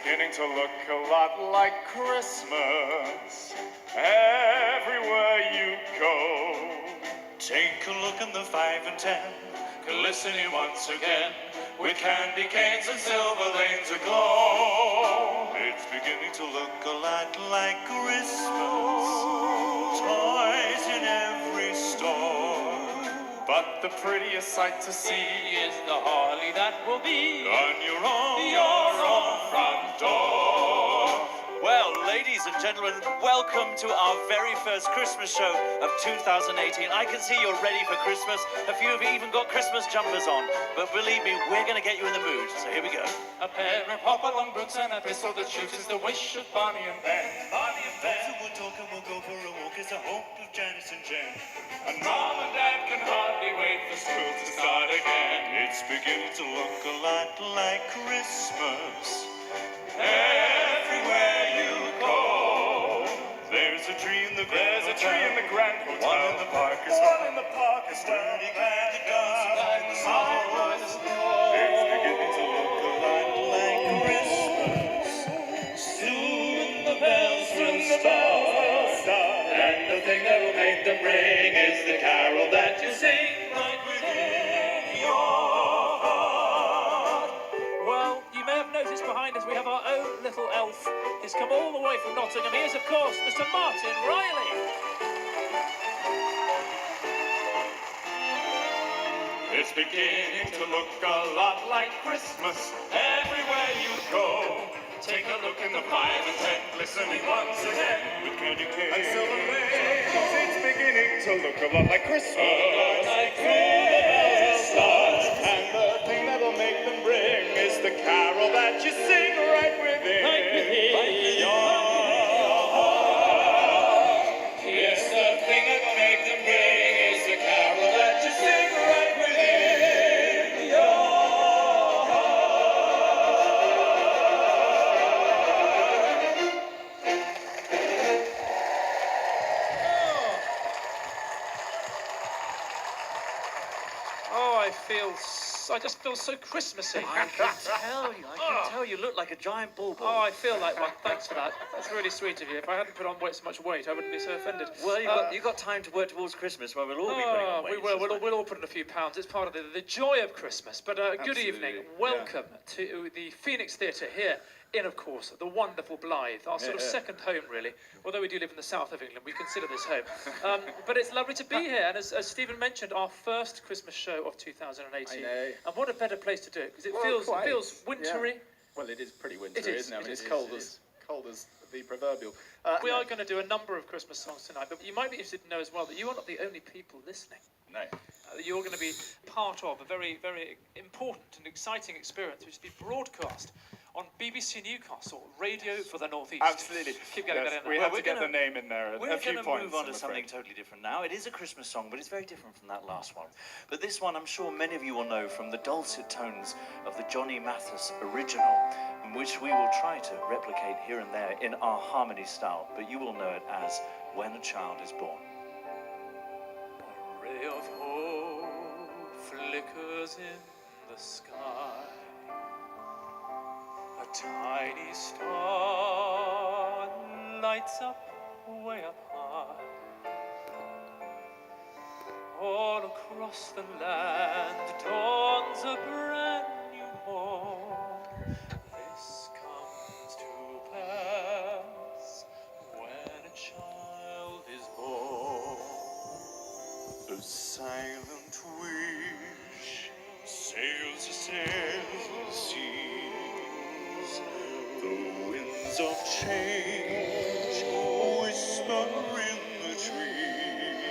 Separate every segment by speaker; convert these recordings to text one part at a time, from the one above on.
Speaker 1: beginning to look a lot like Christmas everywhere you go.
Speaker 2: Take a look in the 5 and 10, glistening once again, with candy canes and silver lanes aglow. It's beginning to look a lot like Christmas, toys in every store.
Speaker 1: But the prettiest sight to see
Speaker 3: is the holly that will be
Speaker 2: on your own
Speaker 3: front door.
Speaker 2: Well, ladies and gentlemen, welcome to our very first Christmas show of 2018. I can see you're ready for Christmas. A few of you even got Christmas jumpers on. But believe me, we're going to get you in the mood. So here we go.
Speaker 3: A pair of hop-along boots and a pistol that shoots is the wish of Barney and Ben.
Speaker 2: Barney and Ben. So we'll talk and we'll go for a walk. It's the hope of Janice and Jen.
Speaker 3: And Mom and Dad can hardly wait for school to start again.
Speaker 2: It's beginning to look a lot like Christmas
Speaker 3: everywhere you go.
Speaker 2: There's a tree in the
Speaker 1: There's a tree in the Grand Hotel.
Speaker 2: One in the park is
Speaker 1: One in the park is
Speaker 2: sturdy glad the guns behind the
Speaker 1: It's beginning to look a lot like Christmas.
Speaker 2: Soon the bells will
Speaker 1: start.
Speaker 2: and the thing that will make them ring is the carol that you sing right within your heart.
Speaker 3: Well, you may have noticed behind us we have our own little elf. He's come all the way from Nottingham. He is, of course, Mr. Martin Riley.
Speaker 1: It's beginning to look a lot like Christmas everywhere you go.
Speaker 3: Take a look in the
Speaker 1: 5 and 10, glistening once again with candy canes and silver lanes. It's beginning to look a lot like Christmas.
Speaker 3: Like
Speaker 1: Stars, and the thing that'll make them ring is the carol that you sing right within. Your heart.
Speaker 3: Yes, the thing that will make them ring is the carol that you sing right within your I just feel so Christmassy.
Speaker 2: I can tell you look like a giant bulbul.
Speaker 3: Oh, I feel like one. Thanks for that. That's really sweet of you. If I hadn't put on so much weight, I wouldn't be so offended.
Speaker 2: Well, you got time to work towards Christmas when we'll all be putting on weight.
Speaker 3: We will. We'll all put in a few pounds. It's part of the joy of Christmas. But good evening. Welcome to the Phoenix Theatre here in, of course, the wonderful Blyth, our sort of second home, really. Although we do live in the south of England, we consider this home. But it's lovely to be here. And as Stephen mentioned, our first Christmas show of 2018.
Speaker 4: I know.
Speaker 3: And what a better place to do it, because it feels wintry.
Speaker 4: Yeah. Well, it is pretty wintry,
Speaker 3: It is,
Speaker 4: isn't it? I mean,
Speaker 3: it
Speaker 4: it's
Speaker 3: is,
Speaker 4: cold
Speaker 3: it
Speaker 4: as the proverbial.
Speaker 3: We are going to do a number of Christmas songs tonight, but you might be interested to know as well that you are not the only people listening.
Speaker 4: No.
Speaker 3: You're going to be part of a very, very important and exciting experience which will be broadcast on BBC Newcastle, Radio for the North East.
Speaker 1: Absolutely.
Speaker 3: Keep getting that in there.
Speaker 1: We have to get the name in there
Speaker 2: We're
Speaker 1: a few
Speaker 2: going to
Speaker 1: points.
Speaker 2: move on to something totally different now. It is a Christmas song, but it's very different from that last one. But this one, I'm sure many of you will know from the dulcet tones of the Johnny Mathis original, which we will try to replicate here and there in our harmony style, but you will know it as When a Child is Born.
Speaker 3: A ray of hope flickers in the sky. A tiny star lights up way up high. All across the land dawns a brand new morn. This comes to pass when a child is born.
Speaker 1: The silent wish sails to sail the seas. The winds of change whisper in the trees,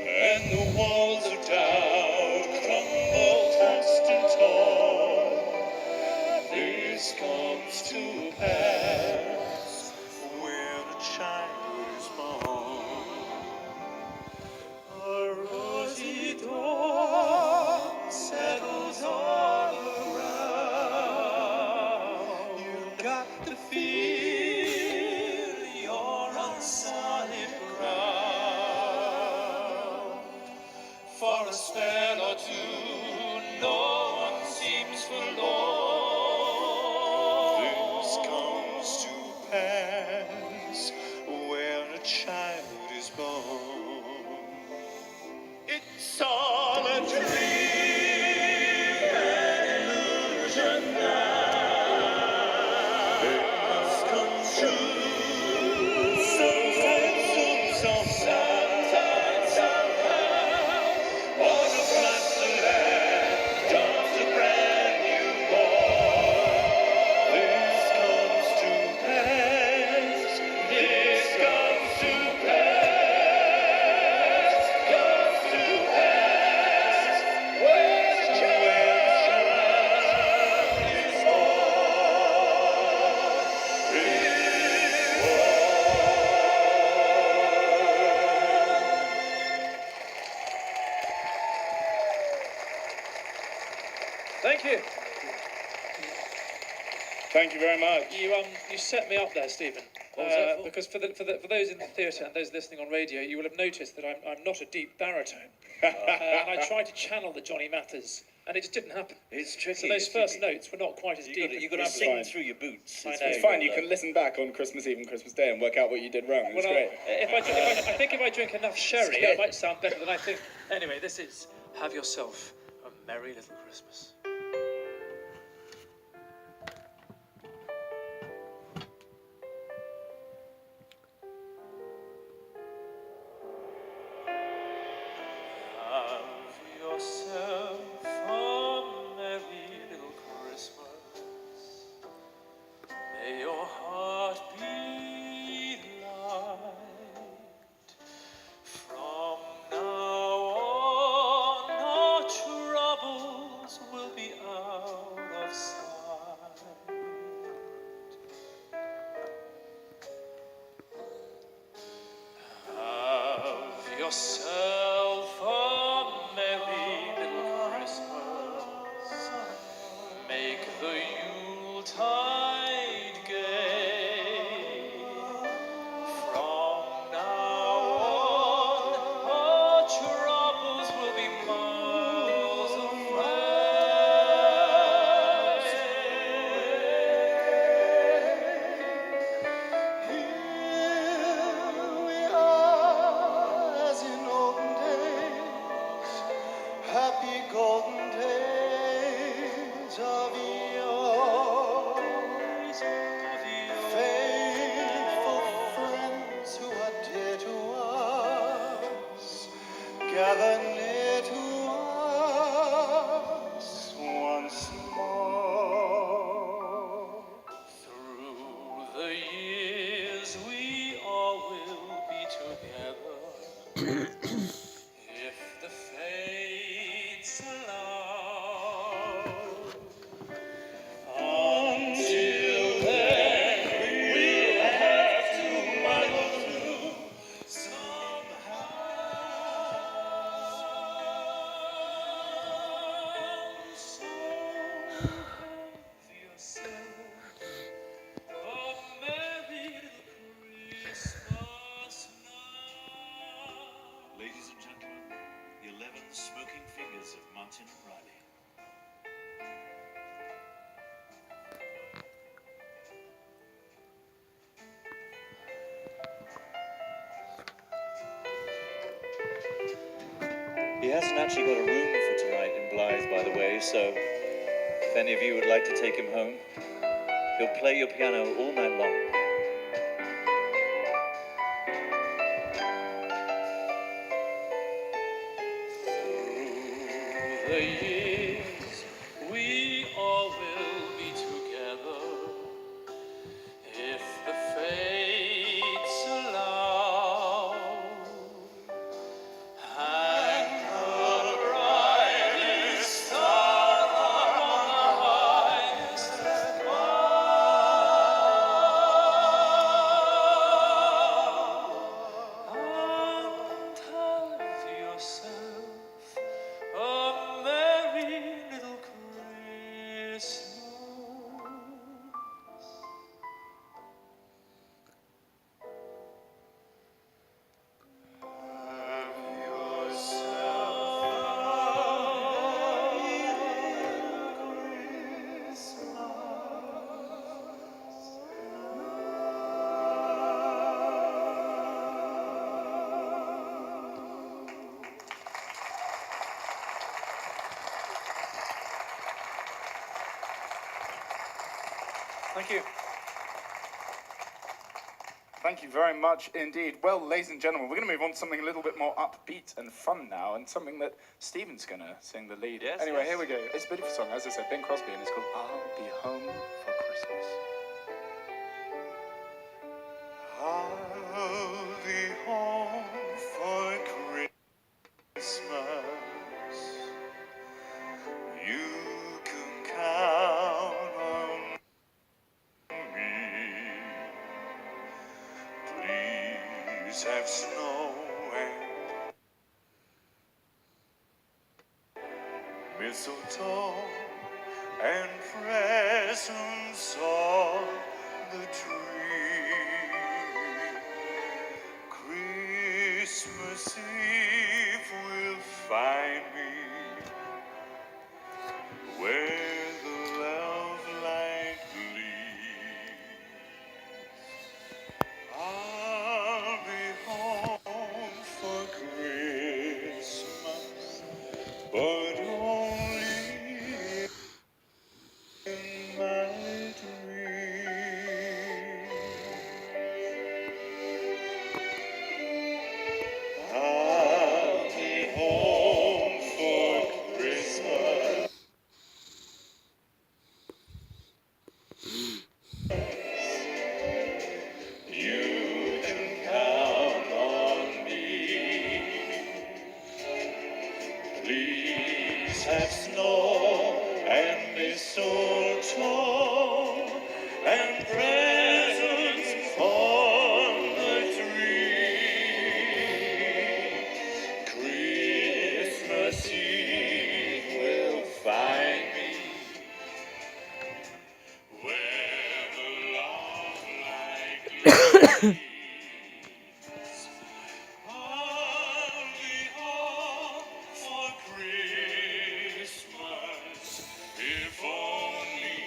Speaker 1: and the walls of doubt crumble fast and tall. This comes to pass when a child is born.
Speaker 3: A rosy dawn settles all around. You've got to feel you're on solid ground. For a spell or two, no one seems forlorn.
Speaker 1: Thank you very much.
Speaker 3: You set me up there, Stephen.
Speaker 5: What was that for?
Speaker 3: Because for those in the theatre and those listening on radio, you will have noticed that I'm not a deep baritone. And I tried to channel the Johnny Mathers, and it just didn't happen.
Speaker 5: It's tricky.
Speaker 3: So those
Speaker 5: it's
Speaker 3: first
Speaker 5: tricky.
Speaker 3: notes were not quite as deep.
Speaker 5: You've got to
Speaker 3: as
Speaker 5: sing
Speaker 1: fine.
Speaker 5: through your boots.
Speaker 3: I know.
Speaker 1: It's fine, you can listen back on Christmas Eve and Christmas Day and work out what you did wrong. It's
Speaker 3: Well,
Speaker 1: great.
Speaker 3: I think if I drink enough sherry, I might sound better than I think. Anyway, this is Have Yourself a Merry Little Christmas. Have yourself a merry little Christmas. May your heart be light. From now on, our troubles will be out of sight. Have yourself a merry little Christmas. Make the Yuletide gay. From now on, our troubles will be miles
Speaker 2: As in olden days, happy golden days of yore. Faithful friends who are dear to us, gather near to us once more.
Speaker 3: Through the years we all will be together. If the fates allow. Until then, we'll have to muddle through somehow. So have yourself a merry little Christmas now.
Speaker 5: Ladies and gentlemen, the 11 smoking fingers of Martin Riley. He hasn't actually got a room for tonight in Blyth, by the way, so if any of you would like to take him home, he'll play your piano all night long.
Speaker 3: Through the years, we all will be together. If the fates allow. Hang the brightest star on the highest bough. And have yourself a merry little Christmas. Have
Speaker 1: Thank you. Thank you very much indeed. Well, ladies and gentlemen, we're going to move on to something a little bit more upbeat and fun now, and something that Stephen's going to sing the lead.
Speaker 5: Yes,
Speaker 1: Anyway,
Speaker 5: yes.
Speaker 1: here we go. It's a beautiful song, as I said, Bing Crosby, and it's called I'll Be Home for Christmas.
Speaker 2: I'll be home for Christmas. You can count on me. Please have snow and mistletoe and presents all I'll be home for Christmas, if only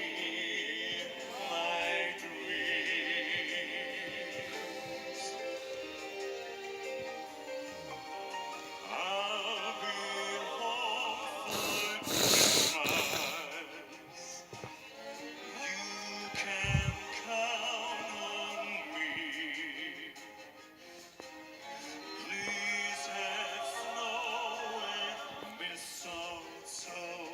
Speaker 2: my dreams. I'll be home for Christmas. You can count on me. Please have snow and mistletoe.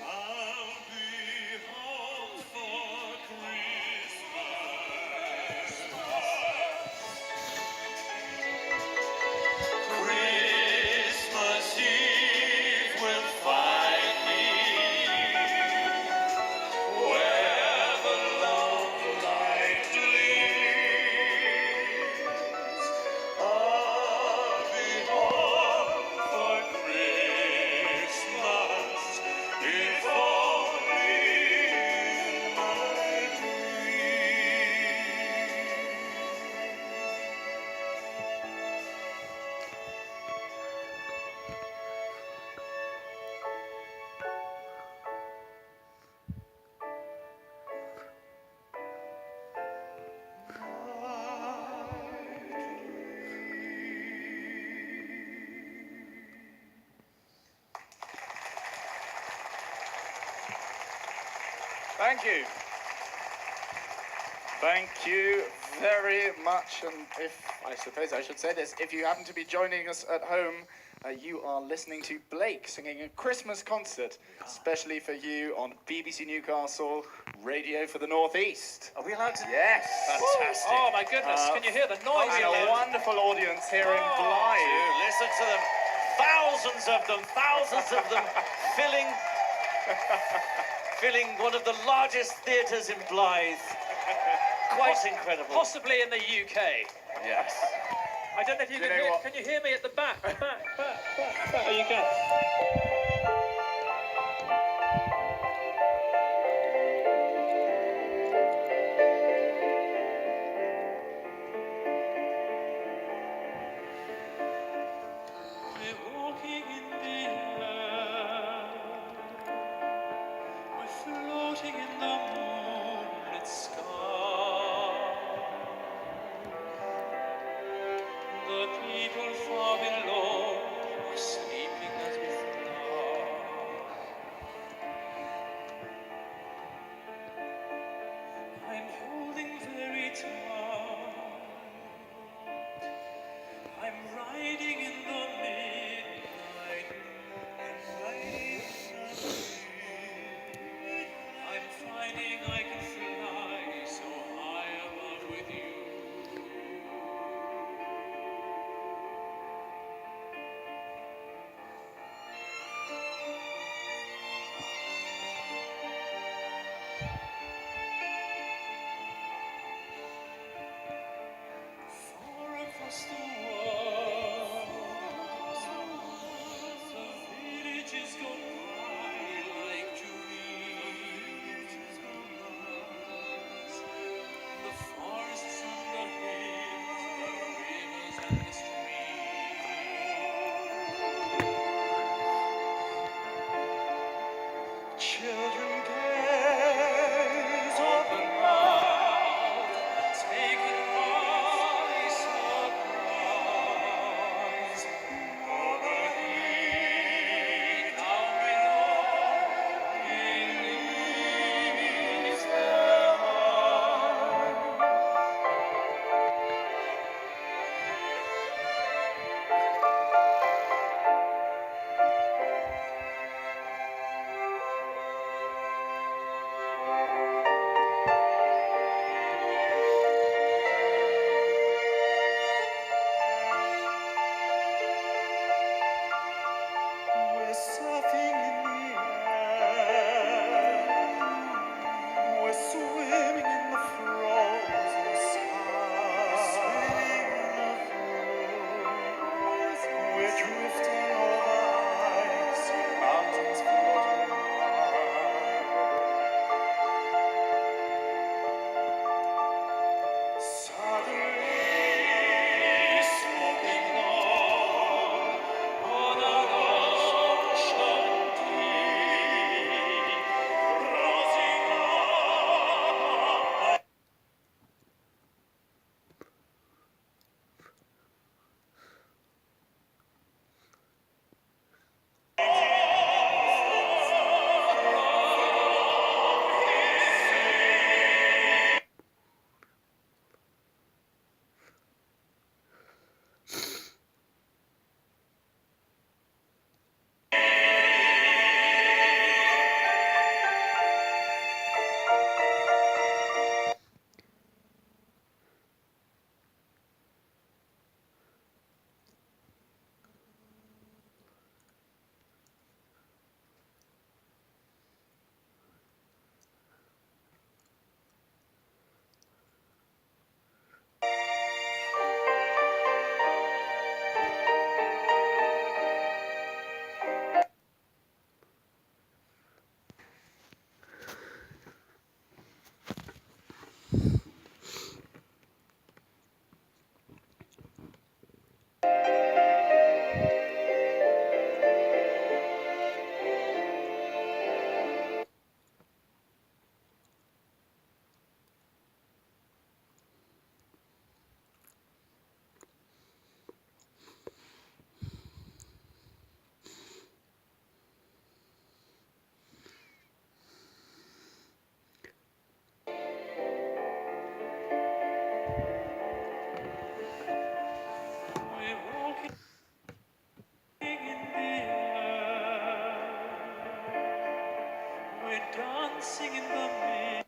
Speaker 2: I'll be home for Christmas. Christmas Eve will find me where the love light gleams. I'll be home for Christmas, if only in my
Speaker 4: Thank you. Thank you very much. And I suppose I should say this, if you happen to be joining us at home, you are listening to Blake singing a Christmas concert, especially for you on BBC Newcastle, Radio for the North East.
Speaker 5: Are we allowed to?
Speaker 4: Yes.
Speaker 5: Fantastic.
Speaker 3: Oh my goodness, can you hear the noise?
Speaker 4: And a wonderful audience here in Blyth.
Speaker 5: Listen to them. Thousands of them filling one of the largest theatres in Blyth. Quite incredible.
Speaker 3: Possibly in the UK.
Speaker 4: Yes.
Speaker 3: I don't know if you can
Speaker 4: know
Speaker 3: hear.
Speaker 4: what?
Speaker 3: Can you hear me at the back? Back. Oh, you can.
Speaker 2: We're walking in the air, we're floating in the moonlit sky. The people far below are sleeping as we fly.
Speaker 3: Dancing in the mid.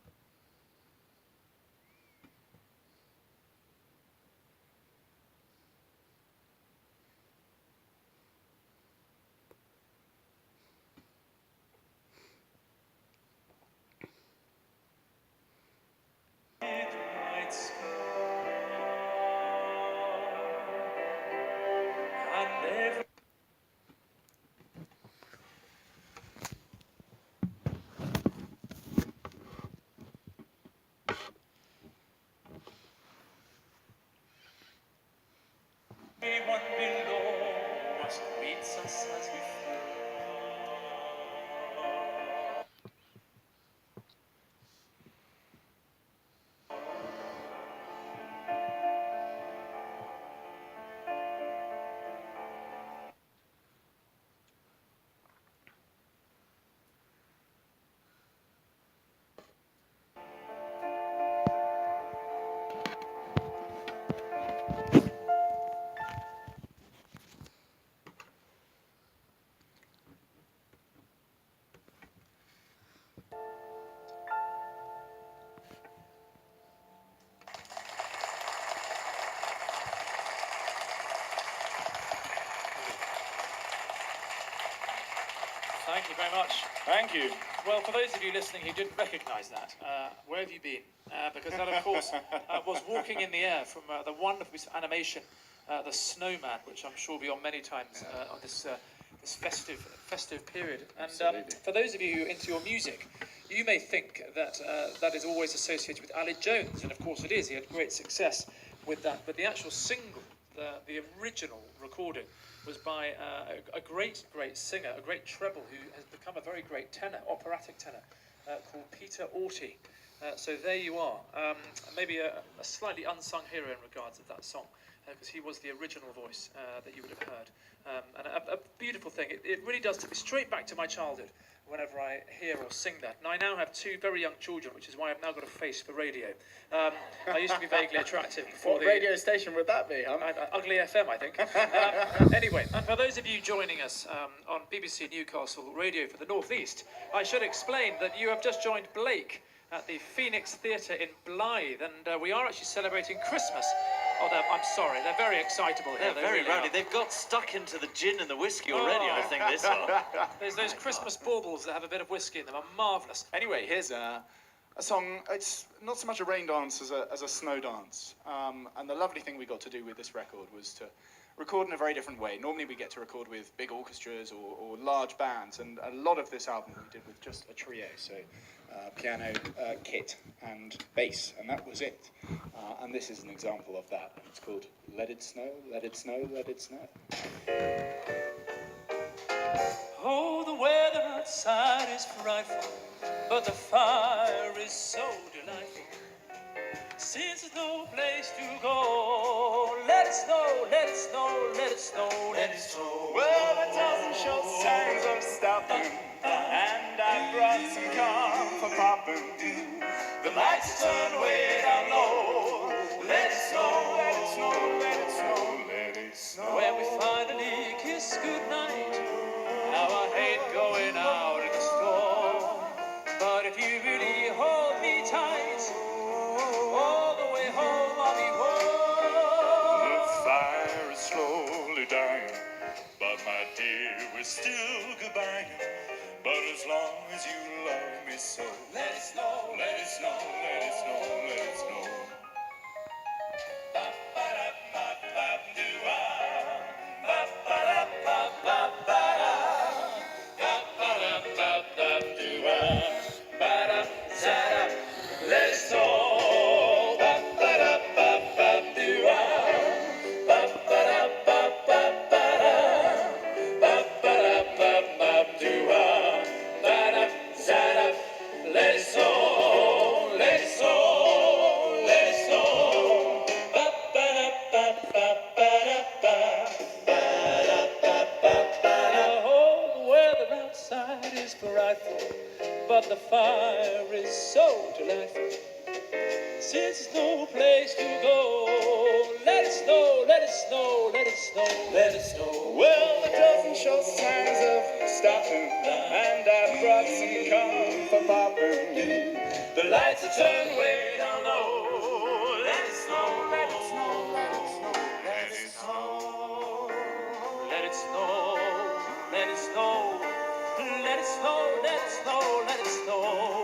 Speaker 3: Midnight sky, and every one below must greet us as we fall. Thank you very much.
Speaker 4: Thank you.
Speaker 3: Well, for those of you listening who didn't recognise that, where have you been? Because that, of course, was Walking in the Air from the wonderful piece of animation, The Snowman, which I'm sure will be on many times on this festive period. And for those of you who are into your music, you may think that that is always associated with Aled Jones, and of course it is. He had great success with that. But the actual single, the original recording, was by a great singer, a great treble who has become a very great tenor, operatic tenor, called Peter Orty. So there you are. Maybe a slightly unsung hero in regards of that song, because he was the original voice that you would have heard. And a beautiful thing. It really does take me straight back to my childhood whenever I hear or sing that. And I now have two very young children, which is why I've now got a face for radio. I used to be vaguely attractive before
Speaker 4: What radio station would that be, huh?
Speaker 3: Ugly FM, I think. Anyway, and for those of you joining us on BBC Newcastle Radio for the North East, I should explain that you have just joined Blake at the Phoenix Theatre in Blyth, and we are actually celebrating Christmas. Oh, I'm sorry, they're very excitable here.
Speaker 5: They're very
Speaker 3: really
Speaker 5: rowdy.
Speaker 3: are.
Speaker 5: They've got stuck into the gin and the whiskey already, I think, this are.
Speaker 3: There's those Christmas baubles that have a bit of whiskey in them, are marvellous.
Speaker 4: Anyway, here's a song. It's not so much a rain dance as a snow dance. And the lovely thing we got to do with this record was to record in a very different way. Normally we get to record with big orchestras or large bands, and a lot of this album we did with just a trio. So piano, kit, and bass, and that was it. And this is an example of that. It's called Let It Snow, Let It Snow, Let It Snow.
Speaker 3: Oh, the weather outside is frightful, but the fire is so delightful. Since there's no place to go, let it snow, let it snow, let it snow, let it snow.
Speaker 1: Well, a dozen short signs of stopping, and I brought some corn for popping. The lights turn way down low. Let it snow, let it snow, let it snow, let it snow.
Speaker 3: When we finally kiss goodnight, now I hate going out in the storm. But if you really hold me tight, all the way home I'll be warm.
Speaker 2: The fire is slowly dying, but my dear, we're still goodbye. But as long as you love me so,
Speaker 1: Let it snow, let it snow, let it snow, let it snow.
Speaker 3: Since no place to go, let it snow, let it snow, let it snow, let it snow.
Speaker 1: Well, it doesn't show signs of stopping, and I brought some corn for popping. The lights are turned way down low. Let it snow, let it snow, let it snow, let it snow.
Speaker 3: Let it snow, let it snow, let it snow, let it snow, let it snow.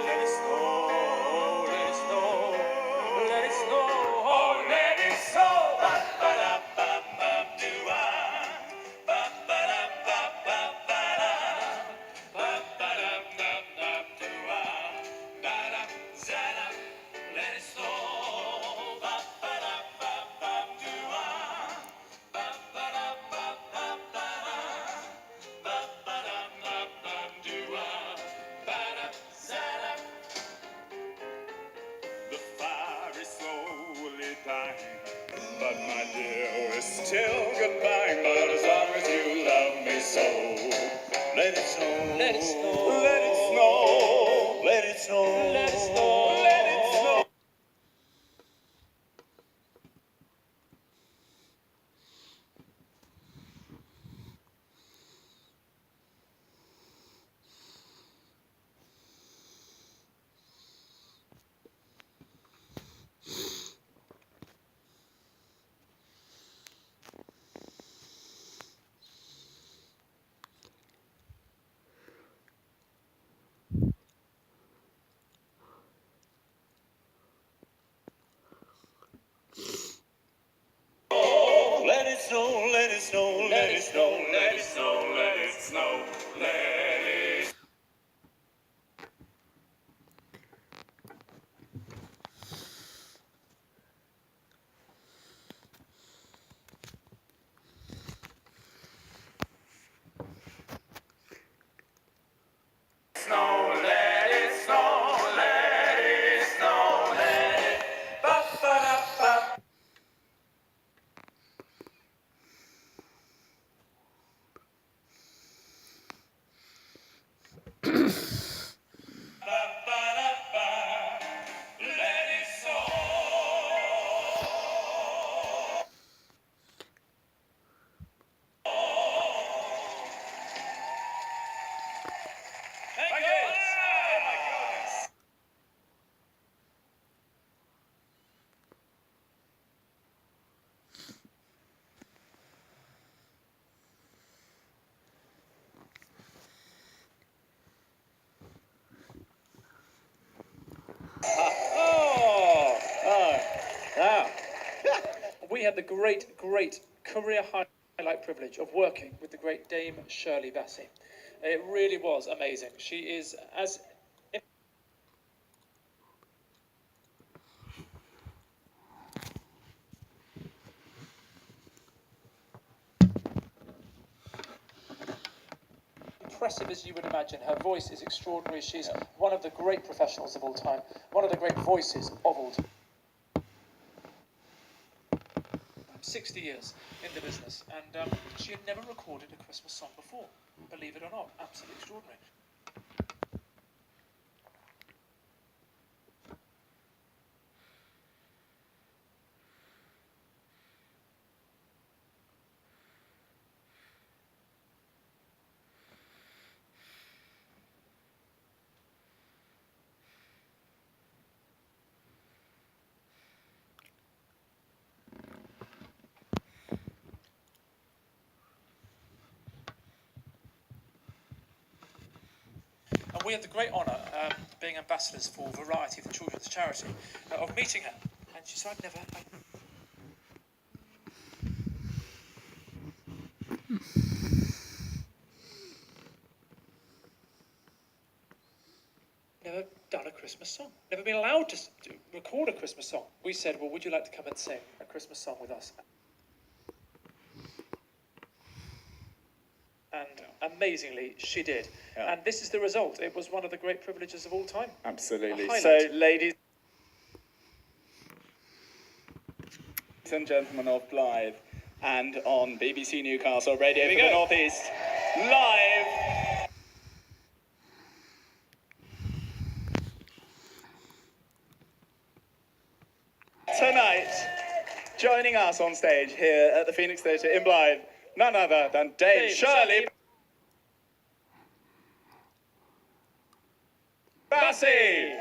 Speaker 1: Let it snow,
Speaker 3: Let it snow, let it snow,
Speaker 1: oh, let it snow. Ba ba da ba ba do ah. Ba ba da ba ba ba da. Ba ba da ba ba do ah. Ba da za da. Let it snow. Ba ba da ba ba do ah. Ba ba da ba ba ba da. Ba ba da ba ba do ah. Ba da za da. The fire is slowly dying, but my dear is still goodbye. But as long as you love me so,
Speaker 5: Let it snow.
Speaker 3: let it snow,
Speaker 1: let it snow,
Speaker 5: Let it snow.
Speaker 3: let it snow,
Speaker 1: let it snow.
Speaker 5: Let it snow. Let it snow. Let it snow.
Speaker 1: Let it snow, let it snow, let it. Snow, let it snow, let it snow, let it. Ba ba da ba. Ba ba da ba. Let it snow. Thank you. Oh my goodness.
Speaker 3: Now, we had the great career highlight privilege of working with the great Dame Shirley Bassey. It really was amazing. She is as impressive as you would imagine. Her voice is extraordinary. She's one of the great professionals of all time, one of the great voices of all time. 60 years in the business, and she had never recorded a Christmas song before, believe it or not. Absolutely extraordinary. And we had the great honour, being ambassadors for Variety, the children's charity, of meeting her. And she said, never done a Christmas song, never been allowed to record a Christmas song. We said, well, would you like to come and sing a Christmas song with us? And amazingly, she did.
Speaker 1: Yeah.
Speaker 3: And this is the result. It was one of the great privileges of all time.
Speaker 1: Absolutely.
Speaker 3: A
Speaker 1: So,
Speaker 3: highlight.
Speaker 1: ladies and gentlemen of Blyth, and on BBC Newcastle Radio for the North East, live.
Speaker 4: tonight, joining us on stage here at the Phoenix Theatre in Blyth, none other than Dame Shirley Bassey.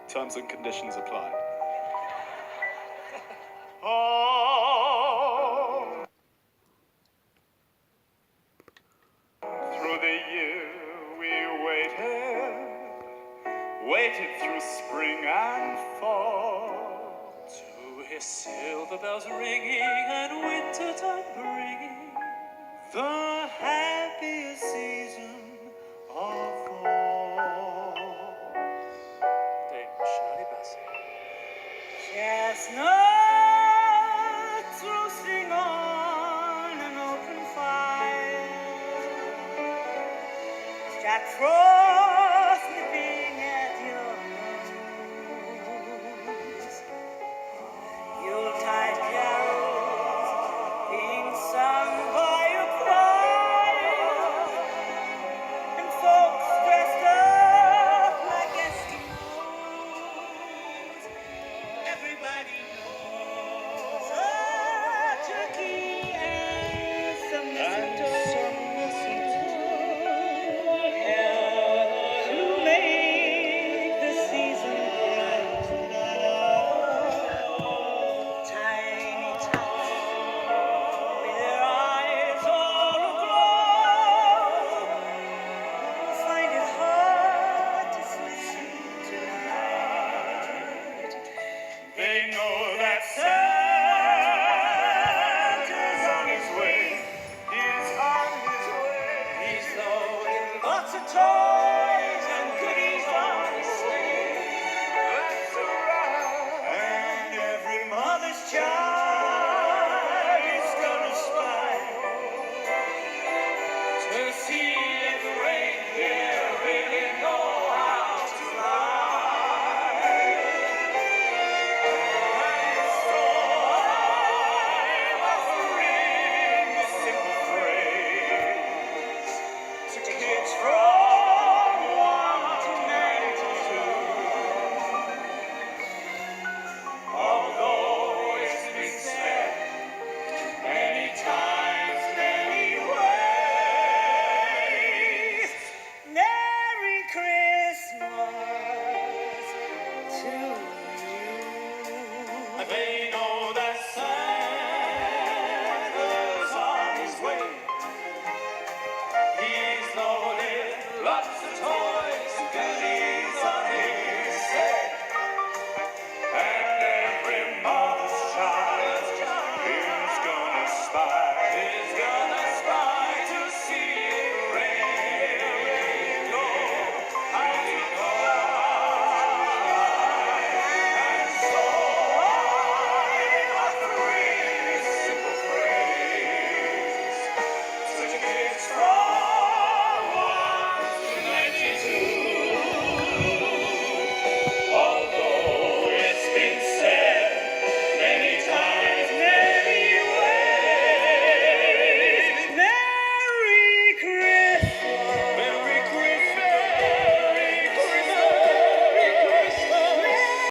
Speaker 4: Terms and conditions apply.
Speaker 1: Oh, through the year we waited through spring and fall,
Speaker 2: To hear silver bells ringing and winter time bringing
Speaker 1: the happiest season of all.
Speaker 2: Dame Shirley Bassey.
Speaker 6: Chestnuts roasting on an open fire. Jack Frost